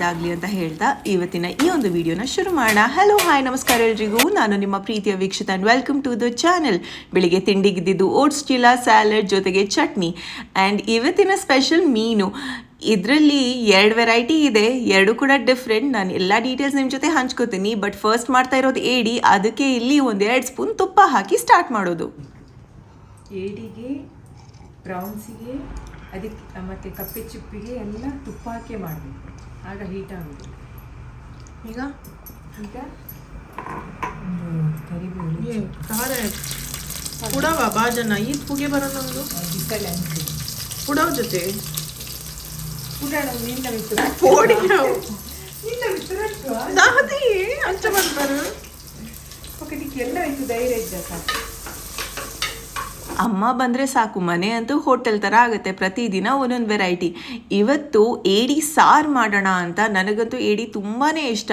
ಒಳ್ಳೆಯದಾಗಲಿ ಅಂತ ಹೇಳ್ತಾ ಇವತ್ತಿನ ಈ ಒಂದು ವಿಡಿಯೋನ ಶುರು ಮಾಡೋಣ. ಹಲೋ ಹಾಯ್ ನಮಸ್ಕಾರ ಎಲ್ರಿಗೂ, ನಾನು ನಿಮ್ಮ ಪ್ರೀತಿಯ Veekshita and welcome to the channel. ಬೆಳಿಗ್ಗೆ ತಿಂಡಿಗಿದ್ದಿದ್ದು ಓಟ್ಸ್ ಚೀಲ, ಸ್ಯಾಲಡ್ ಜೊತೆಗೆ ಚಟ್ನಿ ಆ್ಯಂಡ್ ಇವತ್ತಿನ ಸ್ಪೆಷಲ್ ಮೀನು. ಇದರಲ್ಲಿ 2 ವೆರೈಟಿ ಇದೆ, 2 ಕೂಡ ಡಿಫ್ರೆಂಟ್. ನಾನು ಎಲ್ಲ ಡೀಟೇಲ್ಸ್ ನಿಮ್ಮ ಜೊತೆ ಹಂಚ್ಕೋತೀನಿ. ಬಟ್ ಫಸ್ಟ್ ಮಾಡ್ತಾ ಇರೋದು ಏಡಿ. ಅದಕ್ಕೆ ಇಲ್ಲಿ 1-2 ಸ್ಪೂನ್ ತುಪ್ಪ ಹಾಕಿ ಸ್ಟಾರ್ಟ್ ಮಾಡೋದು. ಏಡಿಗೆ, ಪ್ರೌನ್ಸಿಗೆ, ಅದಕ್ಕೆ ಮತ್ತು ಕಪ್ಪೆ ಚಿಪ್ಪಿಗೆ ಎಲ್ಲ ತುಪ್ಪ ಹಾಕಿ ಮಾಡಬೇಕು, ಆಗ ಹೀಟ್ ಆಗೋದು. ಈಗ ಕರಿಬೇವು ಪುಡವ ಬಾಜನ ಈದ್ ಪುಗೆ ಬರೋದೊಂದು ಪುಡವ ಜೊತೆ ಪುಡಾಣ ನಿನ್ನ ಬಿಟ್ಟು ಅಂಚ ಬರ್ತಾರೆ ಪಕ್ಕದಿಕ್ಕೆ ಎಲ್ಲ ಆಯ್ತು, ಧೈರ್ಯ ಇದ್ದ ಸಾಕು. ಅಮ್ಮ ಬಂದರೆ ಸಾಕು, ಮನೆ ಅಂತೂ ಹೋಟೆಲ್ ಥರ ಆಗುತ್ತೆ. ಪ್ರತಿದಿನ ಒಂದೊಂದು ವೆರೈಟಿ. ಇವತ್ತು ಏಡಿ ಸಾರು ಮಾಡೋಣ ಅಂತ. ನನಗಂತೂ ಏಡಿ ತುಂಬಾ ಇಷ್ಟ.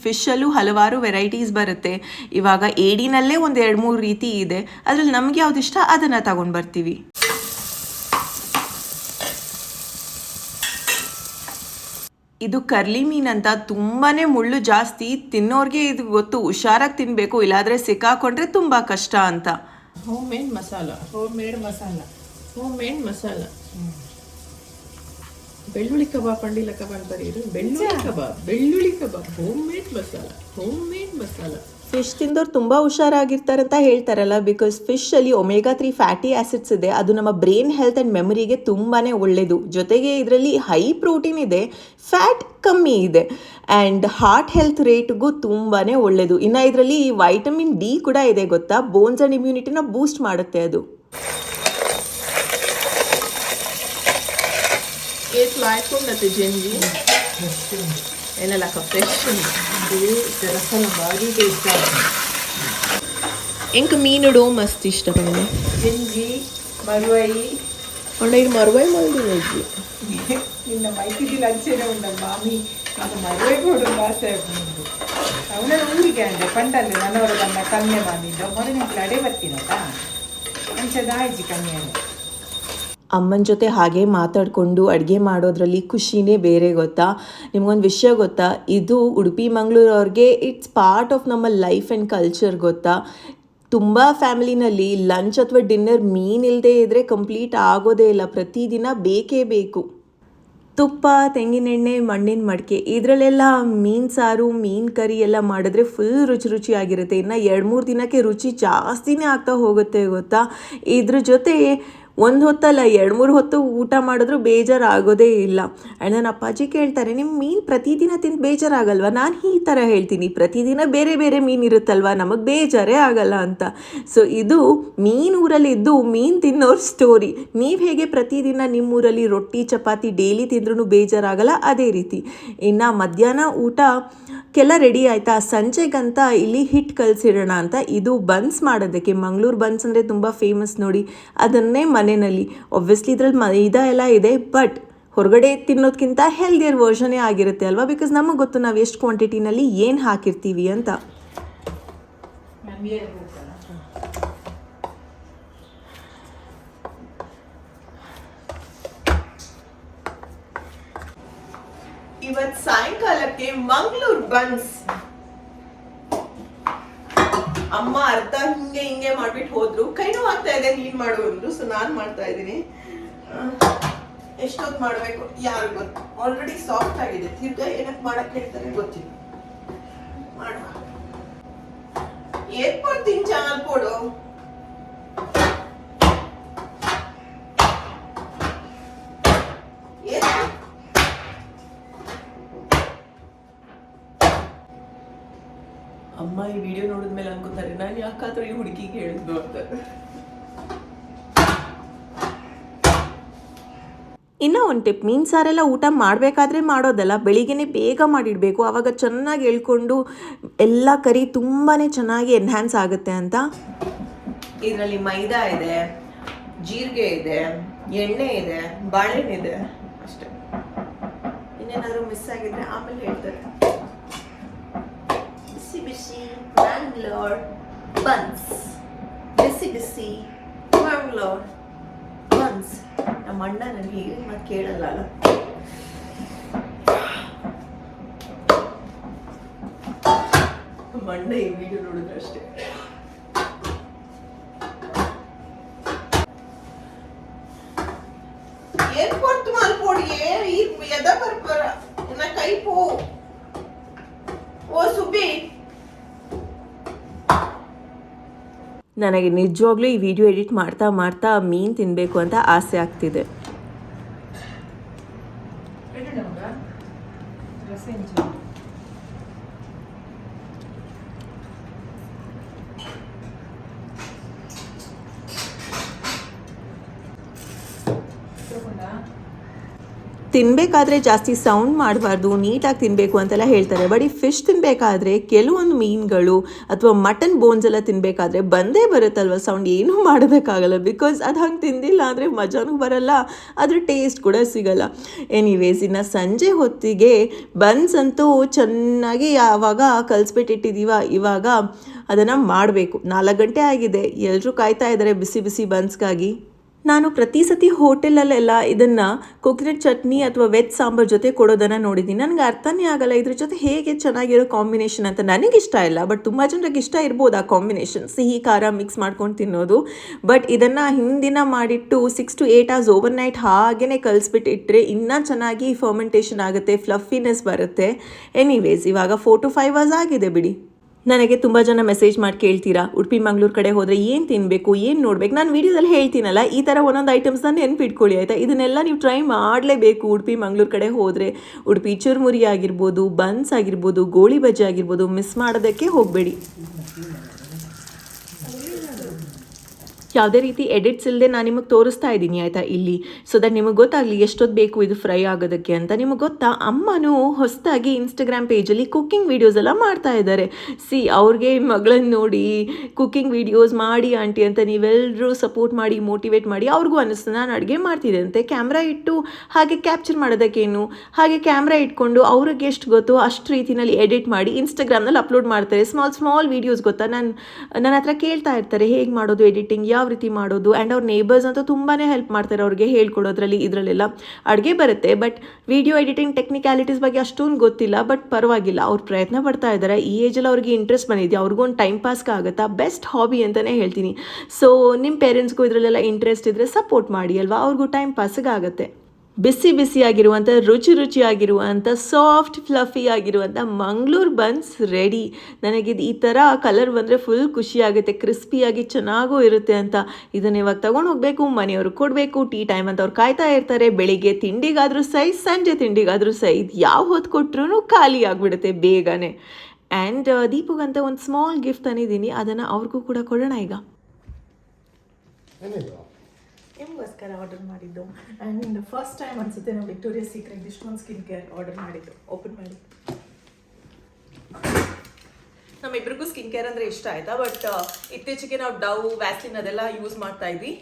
ಫಿಶಲ್ಲೂ ಹಲವಾರು ವೆರೈಟೀಸ್ ಬರುತ್ತೆ. ಇವಾಗ ಏಡಿನಲ್ಲೇ 1-2-3 ರೀತಿ ಇದೆ. ಅದರಲ್ಲಿ ನಮ್ಗೆ ಯಾವ್ದು ಇಷ್ಟ ಅದನ್ನು ತಗೊಂಡು ಬರ್ತೀವಿ. ಇದು ಕರ್ಲಿ ಮೀನಂತ, ತುಂಬಾ ಮುಳ್ಳು ಜಾಸ್ತಿ. ತಿನ್ನೋರಿಗೆ ಇದು ಗೊತ್ತು, ಹುಷಾರಾಗಿ ತಿನ್ನಬೇಕು, ಇಲ್ಲಾಂದರೆ ಸಿಕ್ಕಾಕೊಂಡ್ರೆ ತುಂಬ ಕಷ್ಟ ಅಂತ. ಹೋಮ್ ಮೇಡ್ ಮಸಾಲ, ಬೆಳ್ಳುಳ್ಳಿ ಕಬಾಬ್, ಪಂಡಿಲ ಕಬಾಬ್ ಬರೀರು, ಬೆಳ್ಳುಳ್ಳಿ ಕಬಾಬ್, ಹೋಮ್ ಮೇಡ್ ಮಸಾಲ. ಫಿಶ್ ತಿಂದವ್ರು ತುಂಬ ಹುಷಾರಾಗಿರ್ತಾರೆ ಅಂತ ಹೇಳ್ತಾರಲ್ಲ, ಬಿಕಾಸ್ ಫಿಶಲ್ಲಿ ಒಮೆಗಾ 3 ಫ್ಯಾಟಿ ಆ್ಯಸಿಡ್ಸ್ ಇದೆ. ಅದು ನಮ್ಮ ಬ್ರೈನ್ ಹೆಲ್ತ್ ಆ್ಯಂಡ್ ಮೆಮರಿಗೆ ತುಂಬಾ ಒಳ್ಳೆಯದು. ಜೊತೆಗೆ ಇದರಲ್ಲಿ ಹೈ ಪ್ರೋಟೀನ್ ಇದೆ, ಫ್ಯಾಟ್ ಕಮ್ಮಿ ಇದೆ ಆ್ಯಂಡ್ ಹಾರ್ಟ್ ಹೆಲ್ತ್ ರೇಟ್ಗೂ ತುಂಬಾ ಒಳ್ಳೆಯದು. ಇನ್ನು ಇದರಲ್ಲಿ ವೈಟಮಿನ್ ಡಿ ಕೂಡ ಇದೆ, ಗೊತ್ತಾ? ಬೋನ್ಸ್ ಆ್ಯಂಡ್ ಇಮ್ಯುನಿಟಿನ ಬೂಸ್ಟ್ ಮಾಡುತ್ತೆ ಅದು. ಏನೆಲ್ಲ ಫ್ರೆಶ್ ಭಾರಿ ಟೇಸ್ಟ್ ಆಗ್ತದೆ. ಎಂಕ ಮೀನುಡು ಮಸ್ತ್ ಇಷ್ಟ ಪಂಡ ಗೆಂಜಿ ಮರುವೈ ಮರುವೈ ಮಲ್ದಿ ನಿನ್ನ ಮೈತಿದಿಲ್ಲ ಅಂಚೆನೆ ಉಂಡ ಮಾಮಿ నాకు మరువై కూడా భాష ಅವನ ಊರಿಗೆ ಅಂದೆ ಪಂಡಲ್ಲಿ ನನ್ನವರು ಬಂದ ಕನ್ಯೆ ಬಂದಿದ್ದು ಮೊದಲು ಅಡೆ ಬರ್ತೀನಲ್ಲ ಅಂಚದಾಯ್ಜಿ ಕನ್ಯೆಯನ್ನು. ಅಮ್ಮನ ಜೊತೆ ಹಾಗೆ ಮಾತಾಡಿಕೊಂಡು ಅಡುಗೆ ಮಾಡೋದ್ರಲ್ಲಿ ಖುಷಿನೇ ಬೇರೆ, ಗೊತ್ತಾ? ನಿಮ್ಗೊಂದು ವಿಷಯ ಗೊತ್ತಾ? ಇದು ಉಡುಪಿ ಮಂಗಳೂರವ್ರಿಗೆ ಇಟ್ಸ್ ಪಾರ್ಟ್ ಆಫ್ ನಮ್ಮ ಲೈಫ್ ಆ್ಯಂಡ್ ಕಲ್ಚರ್, ಗೊತ್ತಾ? ತುಂಬ ಫ್ಯಾಮಿಲಿನಲ್ಲಿ ಲಂಚ್ ಅಥವಾ ಡಿನ್ನರ್ ಮೀನು ಇಲ್ಲದೆ ಇದ್ದರೆ ಕಂಪ್ಲೀಟ್ ಆಗೋದೇ ಇಲ್ಲ. ಪ್ರತಿದಿನ ಬೇಕೇ ಬೇಕು. ತುಪ್ಪ, ತೆಂಗಿನೆಣ್ಣೆ, ಮಣ್ಣಿನ ಮಡಿಕೆ, ಇದರಲ್ಲೆಲ್ಲ ಮೀನು ಸಾರು, ಮೀನು ಕರಿ ಎಲ್ಲ ಮಾಡಿದ್ರೆ ಫುಲ್ ರುಚಿಯಾಗಿರುತ್ತೆ. ಇನ್ನು 2-3 ದಿನಕ್ಕೆ ರುಚಿ ಜಾಸ್ತಿನೇ ಆಗ್ತಾ ಹೋಗುತ್ತೆ, ಗೊತ್ತಾ? ಇದ್ರ ಜೊತೆ 1 ಹೊತ್ತಲ್ಲ 2-3 ಹೊತ್ತು ಊಟ ಮಾಡಿದ್ರೂ ಬೇಜಾರಾಗೋದೇ ಇಲ್ಲ. ಆ್ಯಂಡ್ ನನ್ನ ಅಪ್ಪಾಜಿ ಕೇಳ್ತಾರೆ, ನಿಮ್ಮ ಮೀನು ಪ್ರತಿದಿನ ತಿಂದು ಬೇಜಾರಾಗಲ್ವ? ನಾನು ಈ ಥರ ಹೇಳ್ತೀನಿ, ಪ್ರತಿದಿನ ಬೇರೆ ಬೇರೆ ಮೀನು ಇರುತ್ತಲ್ವ, ನಮಗೆ ಬೇಜಾರೇ ಆಗಲ್ಲ ಅಂತ. ಸೊ ಇದು ಊರಲ್ಲಿದ್ದು ಮೀನು ತಿನ್ನೋರ ಸ್ಟೋರಿ. ನೀವು ಹೇಗೆ ಪ್ರತಿದಿನ ನಿಮ್ಮೂರಲ್ಲಿ ರೊಟ್ಟಿ ಚಪಾತಿ ಡೈಲಿ ತಿಂದ್ರೂ ಬೇಜಾರಾಗಲ್ಲ, ಅದೇ ರೀತಿ. ಇನ್ನು ಮಧ್ಯಾಹ್ನ ಊಟಕ್ಕೆಲ್ಲ ರೆಡಿ ಆಯಿತಾ? ಸಂಜೆಗಂತ ಇಲ್ಲಿ ಹಿಟ್ಟು ಕಲಸಿಡೋಣ ಅಂತ. ಇದು ಬನ್ಸ್ ಮಾಡೋದಕ್ಕೆ, ಮಂಗಳೂರು ಬನ್ಸ್ ಅಂದರೆ ತುಂಬ ಫೇಮಸ್ ನೋಡಿ. ಅದನ್ನೇ ಮನೆಯಲ್ಲಿ ಒಬ್ವಿಯಸ್ಲಿ ಇದ್ರಲ್ಲಿ ಮೈದಾ ಎಲ್ಲ ಇದೆ, ಬಟ್ ಹೊರಗಡೆ ತಿನ್ನೋದಕ್ಕಿಂತ ಹೆಲ್ದಿಯರ್ ವರ್ಷನೇ ಆಗಿರುತ್ತೆ ಅಲ್ವಾ? ಬಿಕಾಸ್ ನಮಗೆ ಗೊತ್ತು ನಾವು ಎಷ್ಟು ಕ್ವಾಂಟಿಟಿನಲ್ಲಿ ಏನು ಹಾಕಿರ್ತೀವಿ ಅಂತ. ಇವತ್ತು ಸಾಯಂಕಾಲಕ್ಕೆ ಮಂಗಳೂರು ಬನ್ಸ್. ಅಮ್ಮ ಅರ್ಧ ಹಿಂಗೆ ಮಾಡ್ಬಿಟ್ಟು ಹೋದ್ರು. ಕೈನೂ ಆಗ್ತಾ ಇದೆ ನೀನ್ ಮಾಡುವಂದ್ರು, ಸೊ ನಾನು ಮಾಡ್ತಾ ಇದ್ದೀನಿ. ಎಷ್ಟೊತ್ತು ಮಾಡಬೇಕು ಯಾರು ಗೊತ್ತು. ಆಲ್ರೆಡಿ ಸಾಫ್ಟ್ ಆಗಿದೆ. ತಿರ್ಗಾ ಏನಕ್ಕೆ ಮಾಡಕ್ ಹೇಳ್ತಾರೆ ಗೊತ್ತಿಲ್ಲ. ಮಾಡುವ ಏರ್ಪಡ್ತೀನಿ ಚಾನಲ್ ಕೊಡು. ಅಮ್ಮ ಈ ವಿಡಿಯೋ ನೋಡಿದ್ಮೇಲೆ ಅನ್ಕೋತಾರೆ ನಾನು ಯಾಕಾದ್ರೂ ಈ ಹುಡುಗಿಗೆ ಹೇಳಿದ್ದು ಅಂತ. ಇನ್ನೂ ಒಂದು ಟಿಪ್, ಮೀನು ಸಾರೆಲ್ಲ ಊಟ ಮಾಡಬೇಕಾದ್ರೆ ಮಾಡೋದಲ್ಲ, ಬೆಳಿಗ್ಗೆನೇ ಬೇಗ ಮಾಡಿಡಬೇಕು. ಆವಾಗ ಚೆನ್ನಾಗಿ ಎಳ್ಕೊಂಡು ಎಲ್ಲ ಕರಿ ತುಂಬಾ ಚೆನ್ನಾಗಿ ಎನ್ಹ್ಯಾನ್ಸ್ ಆಗುತ್ತೆ ಅಂತ. ಇದರಲ್ಲಿ ಮೈದಾ ಇದೆ, ಜೀರಿಗೆ ಇದೆ, ಎಣ್ಣೆ ಇದೆ, ಬಾಳೆಹಣ್ಣು ಇದೆ, ಅಷ್ಟೇ. ಇನ್ನೇನಾದರೂ ಮಿಸ್ ಆಗಿದ್ರೆ ಆಮೇಲೆ ಹೇಳ್ತಾರೆ. ಬಿಸಿ ಮ್ಯಾಂಗ್ಲೋರ್ ಬನ್ಸ್, ಬಿಸಿ ಮ್ಯಾಂಗ್ಲೋರ್ ಬನ್ಸ್. ನಮ್ಮ ಅಣ್ಣ ನನಗೆ ಮತ್ತೆ ಕೇಳಲ್ಲ. ಮಂಡೆ ಈ ವಿಡಿಯೋ ನೋಡಿದ್ರೆ ಅಷ್ಟೇ. ಏನ್ ಕೊಟ್ಟು ಮಾಲ್ಪೋಡಿಯೇ ಎದ ಬರ್ಬರ ನನ್ನ ಕೈ ಪೋ ಓ ಸುಬ್ಬಿ. ನನಗೆ ನಿಜವಾಗ್ಲೂ ಈ ವಿಡಿಯೋ ಎಡಿಟ್ ಮಾಡ್ತಾ ಮಾಡ್ತಾ ಮೀನು ತಿನ್ನಬೇಕು ಅಂತ ಆಸೆ ಆಗ್ತಿದೆ. ತಿನ್ನಬೇಕಾದ್ರೆ ಜಾಸ್ತಿ ಸೌಂಡ್ ಮಾಡಬಾರ್ದು, ನೀಟಾಗಿ ತಿನ್ನಬೇಕು ಅಂತೆಲ್ಲ ಹೇಳ್ತಾರೆ. ಬಟ್ ಈ ಫಿಶ್ ತಿನ್ನಬೇಕಾದ್ರೆ ಕೆಲವೊಂದು ಮೀನುಗಳು ಅಥವಾ ಮಟನ್ ಬೋನ್ಸ್ ಎಲ್ಲ ತಿನ್ನಬೇಕಾದ್ರೆ ಬಂದೇ ಬರುತ್ತಲ್ವ ಸೌಂಡ್, ಏನೂ ಮಾಡೋದಕ್ಕಾಗಲ್ಲ. ಬಿಕಾಸ್ ಅದು ಹಂಗೆ ತಿಂದಿಲ್ಲ ಅಂದರೆ ಮಜಾನೂ ಬರಲ್ಲ, ಅದ್ರ ಟೇಸ್ಟ್ ಕೂಡ ಸಿಗಲ್ಲ. ಎನಿವೇಸ್, ಇನ್ನು ಸಂಜೆ ಹೊತ್ತಿಗೆ ಬನ್ಸ್ ಅಂತೂ ಚೆನ್ನಾಗಿ ಯಾವಾಗ ಕಲಿಸ್ಬಿಟ್ಟಿಟ್ಟಿದ್ದೀವ, ಇವಾಗ ಅದನ್ನು ಮಾಡಬೇಕು. 4 ಗಂಟೆ ಆಗಿದೆ, ಎಲ್ಲರೂ ಕಾಯ್ತಾ ಇದ್ದಾರೆ ಬಿಸಿ ಬಿಸಿ ಬನ್ಸ್ಗಾಗಿ. ನಾನು ಪ್ರತಿ ಸತಿ ಹೋಟೆಲಲ್ಲೆಲ್ಲ ಇದನ್ನು ಕೊಕೊನಟ್ ಚಟ್ನಿ ಅಥವಾ ವೆಜ್ ಸಾಂಬಾರ್ ಜೊತೆ ಕೊಡೋದನ್ನು ನೋಡಿದ್ದೀನಿ. ನನಗೆ ಅರ್ಥನೇ ಆಗಲ್ಲ ಇದ್ರ ಜೊತೆ ಹೇಗೆ ಚೆನ್ನಾಗಿರೋ ಕಾಂಬಿನೇಷನ್ ಅಂತ. ನನಗಿಷ್ಟ ಇಲ್ಲ, ಬಟ್ ತುಂಬ ಜನರಿಗೆ ಇಷ್ಟ ಇರ್ಬೋದು ಆ ಕಾಂಬಿನೇಷನ್, ಸಿಹಿ ಖಾರ ಮಿಕ್ಸ್ ಮಾಡ್ಕೊಂಡು ತಿನ್ನೋದು. ಬಟ್ ಇದನ್ನು ಹಿಂದಿನ ಮಾಡಿಟ್ಟು 6 to 8 hours ಓವರ್ ನೈಟ್ ಹಾಗೇ ಕಲಿಸ್ಬಿಟ್ಟು ಇಟ್ಟರೆ ಇನ್ನೂ ಚೆನ್ನಾಗಿ ಫರ್ಮೆಂಟೇಷನ್ ಆಗುತ್ತೆ, ಫ್ಲಫಿನೆಸ್ ಬರುತ್ತೆ. ಎನಿವೇಸ್, ಇವಾಗ 4 to 5 hours ಆಗಿದೆ ಬಿಡಿ. ನನಗೆ ತುಂಬ ಜನ ಮೆಸೇಜ್ ಮಾಡಿ ಕೇಳ್ತೀರಾ, ಉಡುಪಿ ಮಂಗಳೂರು ಕಡೆ ಹೋದರೆ ಏನು ತಿನ್ನಬೇಕು, ಏನು ನೋಡಬೇಕು. ನಾನು ವೀಡಿಯೋದಲ್ಲಿ ಹೇಳ್ತೀನಲ್ಲ, ಈ ಥರ ಒಂದೊಂದು ಐಟಮ್ಸ್ನ ನೆನ್ಪಿಟ್ಕೊಳ್ಳಿ ಆಯಿತಾ. ಇದನ್ನೆಲ್ಲ ನೀವು ಟ್ರೈ ಮಾಡಲೇಬೇಕು ಉಡುಪಿ ಮಂಗಳೂರು ಕಡೆ ಹೋದರೆ. ಉಡುಪಿ ಚುರುಮುರಿ ಆಗಿರ್ಬೋದು, ಬನ್ಸ್ ಆಗಿರ್ಬೋದು, ಗೋಳಿ ಬಜ್ಜಿ ಆಗಿರ್ಬೋದು, ಮಿಸ್ ಮಾಡೋದಕ್ಕೆ ಹೋಗಬೇಡಿ. ಯಾವುದೇ ರೀತಿ ಎಡಿಟ್ಸ್ ಇಲ್ಲದೆ ನಾನು ನಿಮಗೆ ತೋರಿಸ್ತಾ ಇದ್ದೀನಿ ಆಯಿತಾ ಇಲ್ಲಿ, ಸೊ ದಟ್ ನಿಮಗೆ ಗೊತ್ತಾಗಲಿ ಎಷ್ಟೊತ್ತು ಬೇಕು ಇದು ಫ್ರೈ ಆಗೋದಕ್ಕೆ ಅಂತ. ನಿಮಗೆ ಗೊತ್ತಾ, ಅಮ್ಮನೂ ಹೊಸದಾಗಿ ಇನ್ಸ್ಟಾಗ್ರಾಮ್ ಪೇಜಲ್ಲಿ ಕುಕ್ಕಿಂಗ್ ವೀಡಿಯೋಸ್ ಎಲ್ಲ ಮಾಡ್ತಾ ಇದ್ದಾರೆ. ಅವ್ರಿಗೆ ಮಗಳನ್ನು ನೋಡಿ ಕುಕ್ಕಿಂಗ್ ವೀಡಿಯೋಸ್ ಮಾಡಿ ಆಂಟಿ ಅಂತ ನೀವೆಲ್ಲರೂ ಸಪೋರ್ಟ್ ಮಾಡಿ ಮೋಟಿವೇಟ್ ಮಾಡಿ. ಅವ್ರಿಗೂ ಅನ್ನಿಸ್ತು ನಾನು ಅಡುಗೆ ಮಾಡ್ತಿದ್ದೆ ಅಂತೆ, ಕ್ಯಾಮ್ರಾ ಇಟ್ಟು ಹಾಗೆ ಕ್ಯಾಪ್ಚರ್ ಮಾಡೋದಕ್ಕೇನು, ಹಾಗೆ ಕ್ಯಾಮ್ರಾ ಇಟ್ಕೊಂಡು ಅವ್ರಿಗೆ ಎಷ್ಟು ಗೊತ್ತೋ ಅಷ್ಟು ರೀತಿಯಲ್ಲಿ ಎಡಿಟ್ ಮಾಡಿ ಇನ್ಸ್ಟಾಗ್ರಾಮ್ನಲ್ಲಿ ಅಪ್ಲೋಡ್ ಮಾಡ್ತಾರೆ. ಸ್ಮಾಲ್ ವೀಡಿಯೋಸ್ ಗೊತ್ತಾ, ನನ್ನ ಹತ್ರ ಕೇಳ್ತಾ ಇರ್ತಾರೆ ಹೇಗೆ ಮಾಡೋದು ಎಡಿಟಿಂಗ್, ಯಾವ ರೀತಿ ಮಾಡೋದು. ಆ್ಯಂಡ್ ಅವ್ರ ನೇಬರ್ಸ್ ಅಂತೂ ತುಂಬಾ ಹೆಲ್ಪ್ ಮಾಡ್ತಾರೆ ಅವ್ರಿಗೆ ಹೇಳ್ಕೊಡೋದ್ರಲ್ಲಿ. ಇದರಲ್ಲೆಲ್ಲ ಅಡುಗೆ ಬರುತ್ತೆ, ಬಟ್ ವಿಡಿಯೋ ಎಡಿಟಿಂಗ್ ಟೆಕ್ನಿಕ್ಯಾಲಿಟೀಸ್ ಬಗ್ಗೆ ಅಷ್ಟೊಂದು ಗೊತ್ತಿಲ್ಲ. ಬಟ್ ಪರವಾಗಿಲ್ಲ, ಅವ್ರು ಪ್ರಯತ್ನ ಪಡ್ತಾ ಇದ್ದಾರೆ. ಈ ಏಜಲ್ಲಿ ಅವ್ರಿಗೆ ಇಂಟ್ರೆಸ್ಟ್ ಬಂದಿದೆ, ಅವ್ರಿಗೂ ಒಂದು ಟೈಮ್ ಪಾಸ್ಗೆ ಆಗುತ್ತಾ, ಬೆಸ್ಟ್ ಹಾಬಿ ಅಂತಲೇ ಹೇಳ್ತೀನಿ. ಸೊ ನಿಮ್ಮ ಪೇರೆಂಟ್ಸ್ಗೂ ಇದರಲ್ಲೆಲ್ಲ ಇಂಟ್ರೆಸ್ಟ್ ಇದ್ದರೆ ಸಪೋರ್ಟ್ ಮಾಡಿ ಅಲ್ವಾ, ಅವ್ರಿಗೂ ಟೈಮ್ ಪಾಸ್ಗೆ ಆಗುತ್ತೆ. ಬಿಸಿ ಬಿಸಿಯಾಗಿರುವಂಥ ರುಚಿಯಾಗಿರುವಂಥ ಸಾಫ್ಟ್ ಫ್ಲಫಿ ಆಗಿರುವಂಥ ಮಂಗಳೂರು ಬನ್ಸ್ ರೆಡಿ. ನನಗಿದು ಈ ಥರ ಕಲರ್ ಬಂದರೆ ಫುಲ್ ಖುಷಿಯಾಗುತ್ತೆ, ಕ್ರಿಸ್ಪಿಯಾಗಿ ಚೆನ್ನಾಗೂ ಇರುತ್ತೆ ಅಂತ. ಇದನ್ನು ಇವಾಗ ತೊಗೊಂಡು ಹೋಗಬೇಕು, ಮನೆಯವ್ರಿಗೆ ಕೊಡಬೇಕು, ಟೀ ಟೈಮ್ ಅಂತ ಅವ್ರು ಕಾಯ್ತಾ ಇರ್ತಾರೆ. ಬೆಳಿಗ್ಗೆ ತಿಂಡಿಗಾದರೂ ಸೈ, ಸಂಜೆ ತಿಂಡಿಗಾದರೂ ಸೈ, ಇದು ಯಾವ ಹೊತ್ತು ಕೊಟ್ಟರು ಖಾಲಿ ಆಗಿಬಿಡುತ್ತೆ ಬೇಗನೆ. ಆ್ಯಂಡ್ ದೀಪಗಂತ ಒಂದು ಸ್ಮಾಲ್ ಗಿಫ್ಟ್ ತಂದಿದ್ದೀನಿ, ಅದನ್ನು ಅವ್ರಿಗೂ ಕೂಡ ಕೊಡೋಣ ಈಗ. ನಿಮಗೋಸ್ಕರ ಆರ್ಡರ್ ಮಾಡಿದ್ದು. ಆ್ಯಂಡ್ ಫಸ್ಟ್ ಟೈಮ್ ಅನಿಸುತ್ತೆ ನಾವು ವಿಕ್ಟೋರಿಯಾ ಸೀಕ್ರೆಟ್ ಇಷ್ಟೊಂದು ಸ್ಕಿನ್ ಕೇರ್ ಆರ್ಡರ್ ಮಾಡಿದ್ದು. ಓಪನ್ ಮಾಡಿ. ನಮ್ಮಿಬ್ಬರಿಗೂ ಸ್ಕಿನ್ ಕೇರ್ ಅಂದರೆ ಇಷ್ಟ ಆಯಿತಾ. ಬಟ್ ಇತ್ತೀಚೆಗೆ ನಾವು ಡವ್, ವ್ಯಾಸ್ಲಿನ್ ಅದೆಲ್ಲ ಯೂಸ್ ಮಾಡ್ತಾ ಇದ್ವಿ.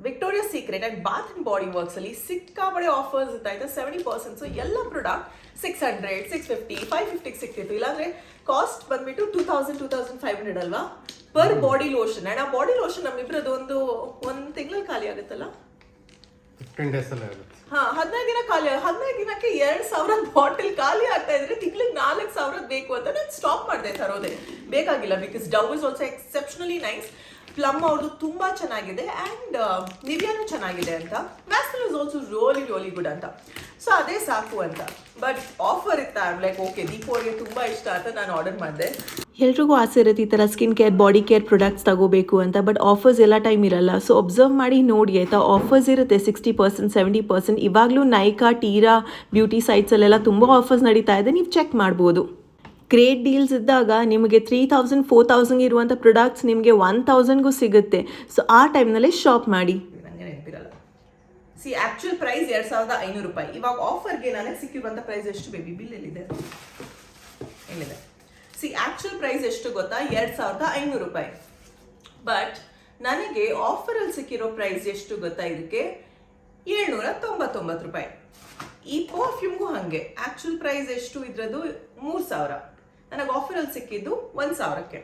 Victoria Secret and Bath and Body ವರ್ಕ್ಸಲ್ಲಿ ಸಿಕ್ಕಾಪಡೆ ಆಫರ್ಸ್ ಇರ್ತಾಯಿತ್ತು. 70%. ಎಲ್ಲ ಪ್ರಾಡಕ್ಟ್ 600, 650, 550 ಸಿಕ್ತಿತ್ತು. ಇಲ್ಲಾಂದರೆ ಕಾಸ್ಟ್ ಬಂದುಬಿಟ್ಟು 2000-2500 ಅಲ್ವಾ ಪರ್ ಬಾಡಿ ಲೋಷನ್. ಆ್ಯಂಡ್ ಆ ಬಾಡಿ ಲೋಷನ್ ನಮ್ಮಿಬ್ಬರದ್ದು ಒಂದು ತಿಂಗಳಲ್ಲಿ ಖಾಲಿ ಆಗುತ್ತಲ್ಲ, 15 days ಅಲ್ಲಿ ಆಗುತ್ತೆ. 15 ದಿನ ಖಾಲಿ. 15 ದಿನಕ್ಕೆ 2000 ಬಾಟಲ್ ಖಾಲಿ ಆಗ್ತಾ ಇದ್ರೆ ತಿಂಗಳಿಗೆ 4000 ಬೇಕು ಅಂತ ನಾನು ಸ್ಟಾಪ್ ಮಾಡಿದೆ ತರೋದೆ. ಬೇಕಾಗಿಲ್ಲ, because Dove is also exceptionally nice. Plum ಅವ್ರದ್ದು ತುಂಬ ಚೆನ್ನಾಗಿದೆ ಆ್ಯಂಡ್ ನಿವಿಯಾನು ಚೆನ್ನಾಗಿದೆ ಅಂತ. Vaseline is also really good ಅಂತ. ಸೊ ಅದೇ ಸಾಕು ಅಂತ. ಬಟ್ ಆಫರ್ ಇತ್ತು, ಲೈಕ್ ಓಕೆ ದೀಪಾವಳಿಗೆ ತುಂಬ ಇಷ್ಟ ಅಂತ ನಾನು ಆರ್ಡರ್ ಮಾಡಿದೆ. ಎಲ್ರಿಗೂ ಆಸೆ ಇರುತ್ತೆ ಈ ಥರ skin care, body care products ತಗೋಬೇಕು ಅಂತ. ಬಟ್ ಆಫರ್ಸ್ ಎಲ್ಲ ಟೈಮ್ ಇರಲ್ಲ. ಸೊ ಅಬ್ಸರ್ವ್ ಮಾಡಿ ನೋಡಿ ಆಯಿತಾ. ಆಫರ್ಸ್ ಇರುತ್ತೆ 60%, 70%. ಇವಾಗಲೂ ನೈಕಾ, ಟೀರಾ ಬ್ಯೂಟಿ ಸೈಟ್ಸಲ್ಲೆಲ್ಲ ತುಂಬ ಆಫರ್ಸ್ ನಡೀತಾ ಇದೆ, ನೀವು ಚೆಕ್ ಮಾಡ್ಬೋದು. ಗ್ರೇಟ್ ಡೀಲ್ಸ್ ಇದ್ದಾಗ ನಿಮಗೆ 3000, 4000 ಇರುವಂಥ ಪ್ರಾಡಕ್ಟ್ಸ್ ನಿಮಗೆ 1000ಗೂ ಸಿಗುತ್ತೆ. ಸೊ ಆ ಟೈಮ್ನಲ್ಲೇ ಶಾಪ್ ಮಾಡಿ. ನನಗೆ ನೆನಪಿರಲ್ಲ. ಆ್ಯಕ್ಚುಯಲ್ ಪ್ರೈಸ್ 2500 ರೂಪಾಯಿ. ಇವಾಗ ಆಫರ್ಗೆ ನನಗೆ ಸಿಕ್ಕಿರುವಂಥ ಪ್ರೈಸ್ ಎಷ್ಟು ಬೇಬಿ? ಬಿಲ್ ಎಲ್ಲಿದೆ? ಆ್ಯಕ್ಚುಯಲ್ ಪ್ರೈಸ್ ಎಷ್ಟು ಗೊತ್ತಾ? 2500 ರೂಪಾಯಿ. ಬಟ್ ನನಗೆ ಆಫರಲ್ಲಿ ಸಿಕ್ಕಿರೋ ಪ್ರೈಸ್ ಎಷ್ಟು ಗೊತ್ತಾ? ಇದಕ್ಕೆ 799 ರೂಪಾಯಿ. ಈ ಪರ್ಫ್ಯೂಮ್ಗೂ ಹಾಗೆ ಆ್ಯಕ್ಚುಯಲ್ ಪ್ರೈಸ್ ಎಷ್ಟು ಇದ್ರದ್ದು? 3000. ನನಗೆ ಆಫರಲ್ಲಿ ಸಿಕ್ಕಿದ್ದು 1000ಕ್ಕೆ.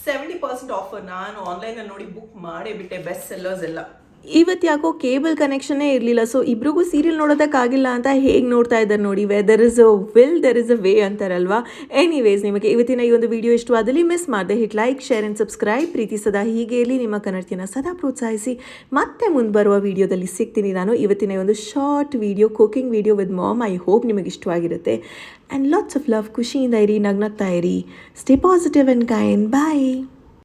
70% ಆಫರ್. ನಾನು ಆನ್ಲೈನಲ್ಲಿ ನೋಡಿ ಬುಕ್ ಮಾಡೇ ಬಿಟ್ಟೆ, ಬೆಸ್ಟ್ ಸೆಲ್ಲರ್ಸ್ ಎಲ್ಲ. ಇವತ್ತು ಯಾಕೋ ಕೇಬಲ್ ಕನೆಕ್ಷನ್ನೇ ಇರಲಿಲ್ಲ. ಸೊ ಇಬ್ರಿಗೂ ಸೀರಿಯಲ್ ನೋಡೋದಕ್ಕಾಗಿಲ್ಲ ಅಂತ ಹೇಗೆ ನೋಡ್ತಾ ಇದ್ದಾರೆ ನೋಡಿ. Where there is a will there is a way ಅಂತಾರಲ್ವಾ. ಎನಿವೇಸ್, ನಿಮಗೆ ಇವತ್ತಿನ ಈ ಒಂದು ವಿಡಿಯೋ ಇಷ್ಟವಾದಲ್ಲಿ ಮಿಸ್ ಮಾಡದೆ hit like, share and subscribe. ಪ್ರೀತಿ ಸದಾ ಹೀಗೆ ಇರಲಿ. ನಿಮ್ಮ ಕನ್ನಡತಿಯನ್ನು ಸದಾ ಪ್ರೋತ್ಸಾಹಿಸಿ. ಮತ್ತೆ ಮುಂದೆ ಬರುವ ವಿಡಿಯೋದಲ್ಲಿ ಸಿಗ್ತೀನಿ ನಾನು. ಇವತ್ತಿನ ಈ ಒಂದು short video, cooking video with mom. I hope ನಿಮಗೆ ಇಷ್ಟವಾಗಿರುತ್ತೆ. And lots of love. ಖುಷಿಯಿಂದ ಇರಿ, ನಗ್ನಗ್ತಾ ಇರಿ. Stay positive and kind. Bye.